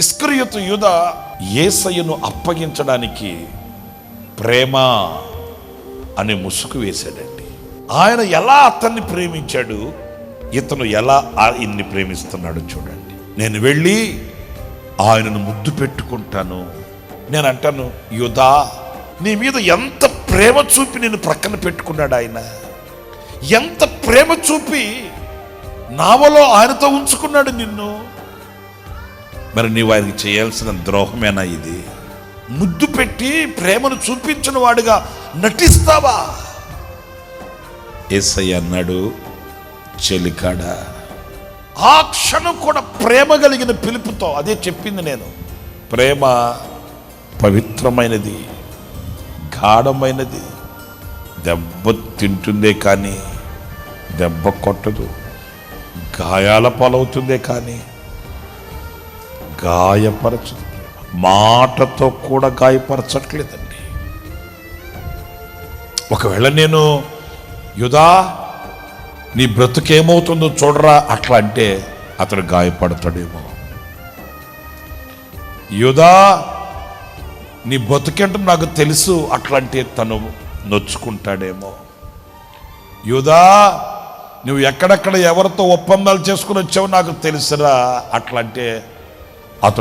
ఇస్కరియోతు యూద యేసయ్యను అప్పగించడానికి ప్రేమ అనే ముసుగు వేశాడండి. ఆయన ఎలా అతన్ని ప్రేమించాడు, ఇతను ఎలా ఆయన్ని ప్రేమిస్తున్నాడు చూడండి. నేను వెళ్ళి ఆయనను ముద్దు పెట్టుకుంటాను. నేను అంటాను, యూదా నీ మీద ఎంత ప్రేమ చూపి నేను ప్రక్కన పెట్టుకున్నాడు ఆయన, ఎంత ప్రేమ చూపి నావలో ఆయనతో ఉంచుకున్నాడు నిన్ను. మరి నీవు ఆయనకి చేయాల్సిన ద్రోహమేనా ఇది? ముద్దు పెట్టి ప్రేమను చూపించిన వాడుగా నటిస్తావా? యేసయ్య అన్నాడు, చెలికాడా. ఆ క్షణం కూడా ప్రేమ కలిగిన పిలుపుతో అదే చెప్పింది నేను. ప్రేమ పవిత్రమైనది, గాఢమైనది, దెబ్బ తింటుందే కానీ దెబ్బ కొట్టదు, గాయాల పాలవుతుందే కానీ గాయపరచదు. మాటతో కూడా గాయపరచట్లేదండి. ఒకవేళ నేను యూదా నీ బ్రతుకేమవుతుందో చూడరా అట్లా అంటే అతడు గాయపడతాడేమో. యూదా నీ బతుకేంటో నాకు తెలుసు అట్లా అంటే తను నొచ్చుకుంటాడేమో. యూదా నువ్వు ఎక్కడెక్కడ ఎవరితో ఒప్పందాలు చేసుకుని వచ్చావో నాకు తెలుసురా అట్లా అంటే అతడు